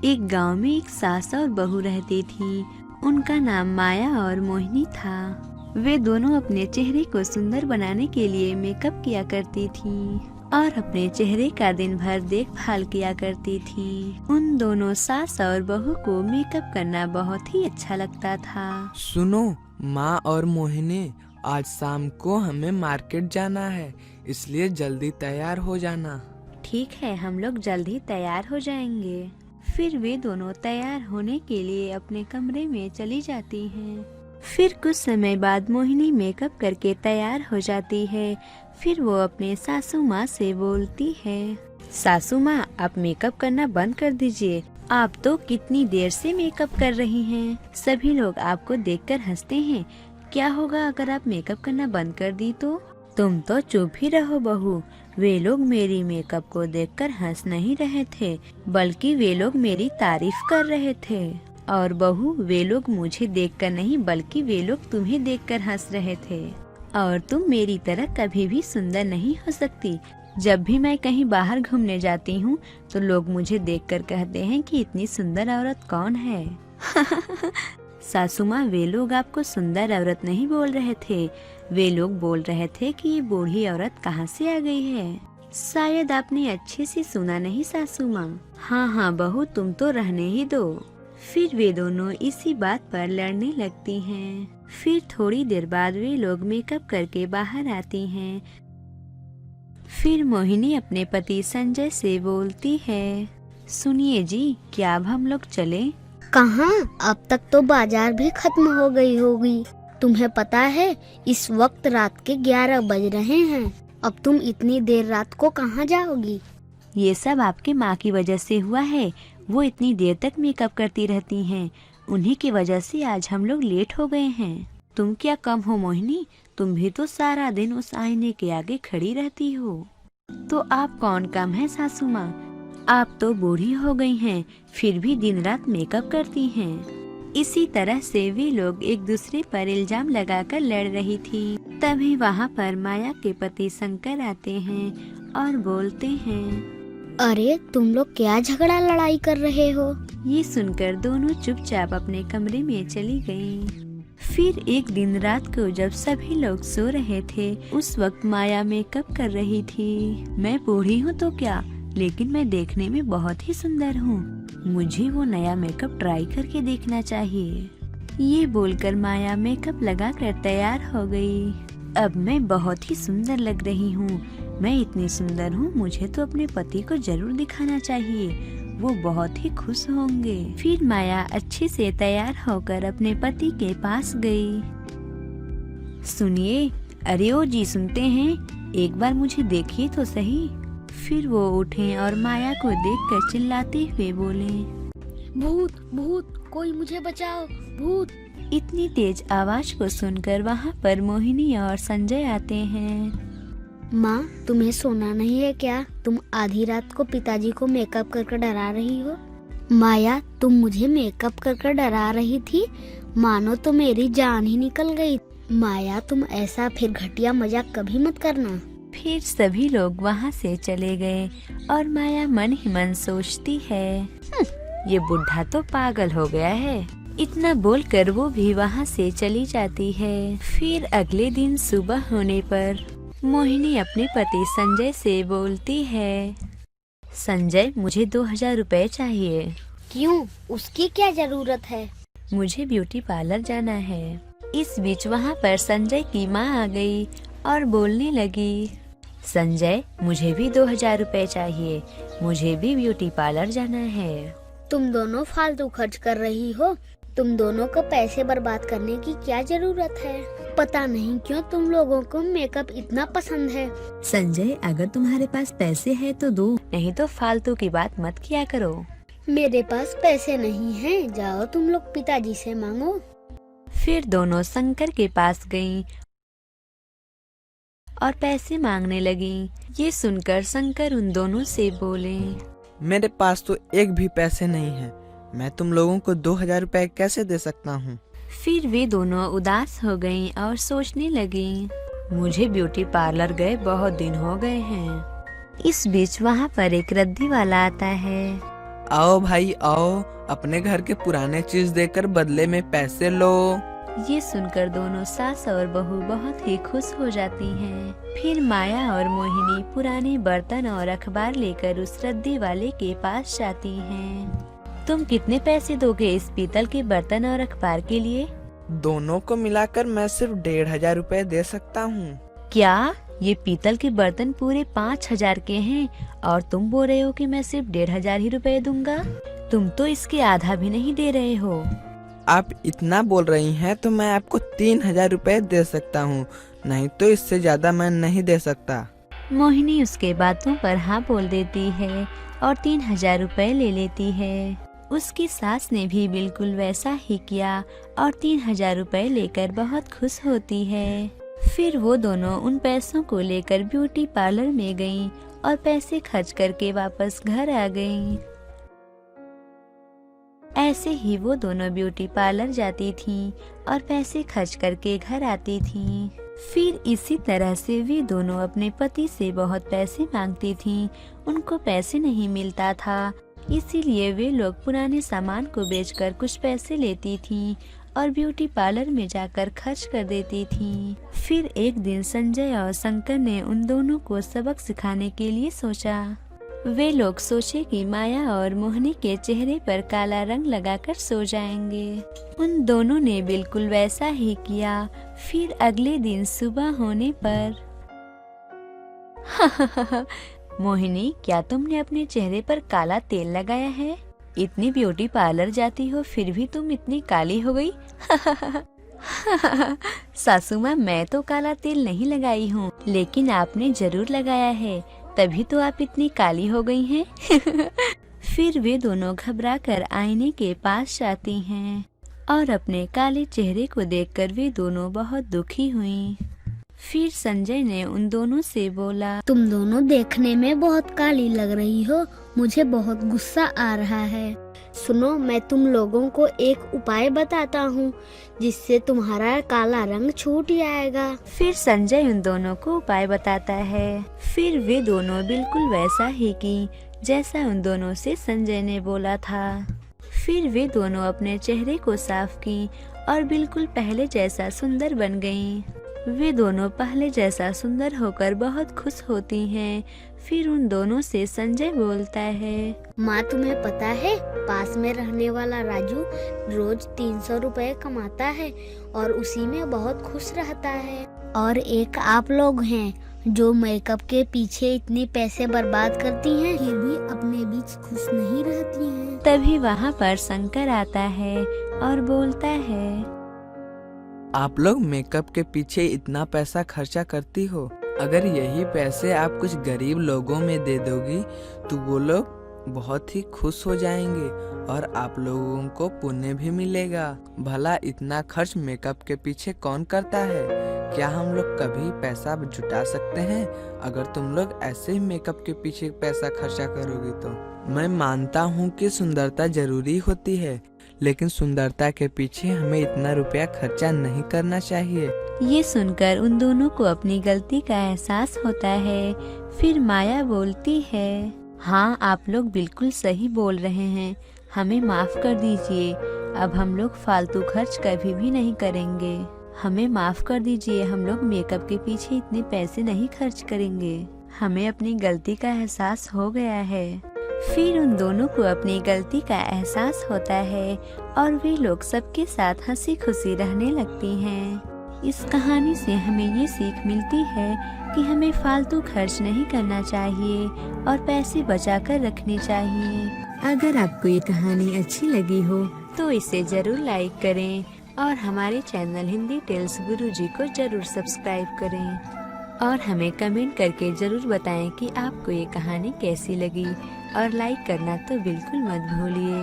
एक गांव में एक सास और बहू रहती थी। उनका नाम माया और मोहिनी था। वे दोनों अपने चेहरे को सुंदर बनाने के लिए मेकअप किया करती थी और अपने चेहरे का दिन भर देखभाल किया करती थी। उन दोनों सास और बहू को मेकअप करना बहुत ही अच्छा लगता था। सुनो माँ और मोहिनी, आज शाम को हमें मार्केट जाना है, इसलिए जल्दी तैयार हो जाना। ठीक है, हम लोग जल्द ही तैयार हो जाएंगे। फिर वे दोनों तैयार होने के लिए अपने कमरे में चली जाती हैं। फिर कुछ समय बाद मोहिनी मेकअप करके तैयार हो जाती है। फिर वो अपने सासू माँ से बोलती है, सासू माँ, आप मेकअप करना बंद कर दीजिए। आप तो कितनी देर से मेकअप कर रही हैं। सभी लोग आपको देखकर हंसते हैं। क्या होगा अगर आप मेकअप करना बंद कर दी तो? तुम तो चुप ही रहो बहू। वे लोग मेरी मेकअप को देखकर हंस नहीं रहे थे, बल्कि वे लोग मेरी तारीफ कर रहे थे। और बहू, वे लोग मुझे देखकर नहीं, बल्कि वे लोग तुम्हें देखकर हंस रहे थे। और तुम मेरी तरह कभी भी सुंदर नहीं हो सकती। जब भी मैं कहीं बाहर घूमने जाती हूँ तो लोग मुझे देखकर कहते हैं कि इतनी सुंदर औरत कौन है। सासू माँ, वे लोग आपको सुंदर औरत नहीं बोल रहे थे, वे लोग बोल रहे थे कि ये बूढ़ी औरत कहाँ से आ गई है। शायद आपने अच्छे से सुना नहीं सासू माँ। हाँ हाँ बहू, तुम तो रहने ही दो। फिर वे दोनों इसी बात पर लड़ने लगती हैं। फिर थोड़ी देर बाद वे लोग मेकअप करके बाहर आती हैं। फिर मोहिनी अपने पति संजय से बोलती है, सुनिए जी, क्या अब हम लोग चलें? कहाँ, अब तक तो बाजार भी खत्म हो गई होगी। तुम्हें पता है इस वक्त रात के 11 बज रहे हैं। अब तुम इतनी देर रात को कहाँ जाओगी? ये सब आपके माँ की वजह से हुआ है। वो इतनी देर तक मेकअप करती रहती हैं। उन्हीं की वजह से आज हम लोग लेट हो गए हैं। तुम क्या कम हो मोहिनी? तुम भी तो सारा दिन उस आईने के आगे खड़ी रहती हो। तो आप कौन कम है सासू माँ? आप तो बूढ़ी हो गई हैं, फिर भी दिन रात मेकअप करती हैं। इसी तरह से वे लोग एक दूसरे पर इल्जाम लगाकर लड़ रही थी। तभी वहाँ पर माया के पति शंकर आते हैं और बोलते हैं, अरे तुम लोग क्या झगड़ा लड़ाई कर रहे हो? ये सुनकर दोनों चुपचाप अपने कमरे में चली गईं। फिर एक दिन रात को जब सभी लोग सो रहे थे, उस वक्त माया मेकअप कर रही थी। मैं बूढ़ी हूँ तो क्या, लेकिन मैं देखने में बहुत ही सुंदर हूँ। मुझे वो नया मेकअप ट्राई करके देखना चाहिए। ये बोलकर माया मेकअप लगाकर तैयार हो गई। अब मैं बहुत ही सुंदर लग रही हूँ। मैं इतनी सुंदर हूँ, मुझे तो अपने पति को जरूर दिखाना चाहिए। वो बहुत ही खुश होंगे। फिर माया अच्छे से तैयार होकर अपने पति के पास गई। सुनिए, अरे ओ जी, सुनते हैं, एक बार मुझे देखिए तो सही। फिर वो उठे और माया को देखकर चिल्लाते हुए बोले, भूत भूत, कोई मुझे बचाओ, भूत। इतनी तेज आवाज को सुनकर वहाँ पर मोहिनी और संजय आते हैं। माँ, तुम्हें सोना नहीं है क्या? तुम आधी रात को पिताजी को मेकअप करके डरा रही हो। माया, तुम मुझे मेकअप करके डरा रही थी, मानो तो मेरी जान ही निकल गई। माया, तुम ऐसा फिर घटिया मजाक कभी मत करना। फिर सभी लोग वहाँ से चले गए और माया मन ही मन सोचती है, ये बुढ़ा तो पागल हो गया है। इतना बोलकर वो भी वहाँ से चली जाती है। फिर अगले दिन सुबह होने पर मोहिनी अपने पति संजय से बोलती है, संजय, मुझे 2000 रुपए चाहिए। क्यों, उसकी क्या जरूरत है? मुझे ब्यूटी पार्लर जाना है। इस बीच वहाँ पर संजय की माँ आ गई और बोलने लगी, संजय, मुझे भी 2000 रुपए चाहिए। मुझे भी ब्यूटी पार्लर जाना है। तुम दोनों फालतू खर्च कर रही हो। तुम दोनों को पैसे बर्बाद करने की क्या जरूरत है? पता नहीं क्यों तुम लोगों को मेकअप इतना पसंद है। संजय, अगर तुम्हारे पास पैसे हैं तो दो, नहीं तो फालतू की बात मत किया करो। मेरे पास पैसे नहीं हैं, जाओ तुम लोग पिताजी से मांगो। फिर दोनों शंकर के पास गईं और पैसे मांगने लगीं। ये सुनकर शंकर उन दोनों से बोले, मेरे पास तो एक भी पैसे नहीं है, मैं तुम लोगों को 2000 रुपए कैसे दे सकता हूँ। फिर वे दोनों उदास हो गईं और सोचने लगीं, मुझे ब्यूटी पार्लर गए बहुत दिन हो गए हैं। इस बीच वहाँ पर एक रद्दी वाला आता है। आओ भाई आओ, अपने घर के पुराने चीज देकर बदले में पैसे लो। ये सुनकर दोनों सास और बहू बहुत ही खुश हो जाती हैं। फिर माया और मोहिनी पुराने बर्तन और अखबार लेकर उस रद्दी वाले के पास जाती हैं। तुम कितने पैसे दोगे इस पीतल के बर्तन और अखबार के लिए? दोनों को मिलाकर मैं सिर्फ 1500 रुपए दे सकता हूँ। क्या? ये पीतल के बर्तन पूरे 5000 के हैं और तुम बोल रहे हो कि मैं सिर्फ 1500 ही रुपए दूंगा? तुम तो इसके आधा भी नहीं दे रहे हो। आप इतना बोल रही हैं तो मैं आपको 3000 रुपए दे सकता हूँ, नहीं तो इससे ज्यादा मैं नहीं दे सकता। मोहिनी उसके बातों पर हाँ बोल देती है और 3000 रुपए ले लेती है। उसकी सास ने भी बिल्कुल वैसा ही किया और 3000 रुपए लेकर बहुत खुश होती है। फिर वो दोनों उन पैसों को लेकर ब्यूटी पार्लर में गईं और पैसे खर्च करके वापस घर आ गईं। ऐसे ही वो दोनों ब्यूटी पार्लर जाती थीं और पैसे खर्च करके घर आती थीं। फिर इसी तरह से वे दोनों अपने पति से बहुत पैसे मांगती थीं। उनको पैसे नहीं मिलता था, इसीलिए वे लोग पुराने सामान को बेचकर कुछ पैसे लेती थीं और ब्यूटी पार्लर में जाकर खर्च कर देती थीं। फिर एक दिन संजय और शंकर ने उन दोनों को सबक सिखाने के लिए सोचा। वे लोग सोचे कि माया और मोहिनी के चेहरे पर काला रंग लगाकर सो जाएंगे। उन दोनों ने बिल्कुल वैसा ही किया। फिर अगले दिन सुबह होने पर मोहिनी, क्या तुमने अपने चेहरे पर काला तेल लगाया है? इतनी ब्यूटी पार्लर जाती हो फिर भी तुम इतनी काली हो गई। सासू माँ, मैं तो काला तेल नहीं लगाई हूँ, लेकिन आपने जरूर लगाया है, तभी तो आप इतनी काली हो गई हैं। फिर वे दोनों घबराकर आईने के पास जाती हैं और अपने काले चेहरे को देखकर वे दोनों बहुत दुखी हुईं। फिर संजय ने उन दोनों से बोला, तुम दोनों देखने में बहुत काली लग रही हो, मुझे बहुत गुस्सा आ रहा है। सुनो, मैं तुम लोगों को एक उपाय बताता हूँ जिससे तुम्हारा काला रंग छूट जाएगा। फिर संजय उन दोनों को उपाय बताता है। फिर वे दोनों बिल्कुल वैसा ही की जैसा उन दोनों से संजय ने बोला था। फिर वे दोनों अपने चेहरे को साफ की और बिल्कुल पहले जैसा सुंदर बन गईं। वे दोनों पहले जैसा सुंदर होकर बहुत खुश होती हैं। फिर उन दोनों से संजय बोलता है, माँ, तुम्हें पता है पास में रहने वाला राजू रोज 300 रुपए कमाता है और उसी में बहुत खुश रहता है। और एक आप लोग हैं जो मेकअप के पीछे इतने पैसे बर्बाद करती हैं, फिर भी अपने बीच खुश नहीं रहती हैं। तभी वहाँ पर शंकर आता है और बोलता है, आप लोग मेकअप के पीछे इतना पैसा खर्चा करती हो, अगर यही पैसे आप कुछ गरीब लोगों में दे दोगी तो वो लोग बहुत ही खुश हो जाएंगे और आप लोगों को पुण्य भी मिलेगा। भला इतना खर्च मेकअप के पीछे कौन करता है? क्या हम लोग कभी पैसा जुटा सकते हैं अगर तुम लोग ऐसे ही मेकअप के पीछे पैसा खर्चा करोगी तो? मैं मानता हूँ कि सुंदरता जरूरी होती है, लेकिन सुंदरता के पीछे हमें इतना रुपया खर्चा नहीं करना चाहिए। ये सुनकर उन दोनों को अपनी गलती का एहसास होता है। फिर माया बोलती है, हाँ, आप लोग बिल्कुल सही बोल रहे हैं, हमें माफ कर दीजिए। अब हम लोग फालतू खर्च कभी भी नहीं करेंगे। हमें माफ कर दीजिए, हम लोग मेकअप के पीछे इतने पैसे नहीं खर्च करेंगे। हमें अपनी गलती का एहसास हो गया है। फिर उन दोनों को अपनी गलती का एहसास होता है और वे लोग सबके साथ हंसी खुशी रहने लगती हैं। इस कहानी से हमें ये सीख मिलती है कि हमें फालतू खर्च नहीं करना चाहिए और पैसे बचा कर रखने चाहिए। अगर आपको ये कहानी अच्छी लगी हो तो इसे जरूर लाइक करें और हमारे चैनल हिंदी टेल्स गुरुजी को जरूर सब्सक्राइब करें और हमें कमेंट करके जरूर बताएं कि आपको ये कहानी कैसी लगी और लाइक करना तो बिल्कुल मत भूलिए।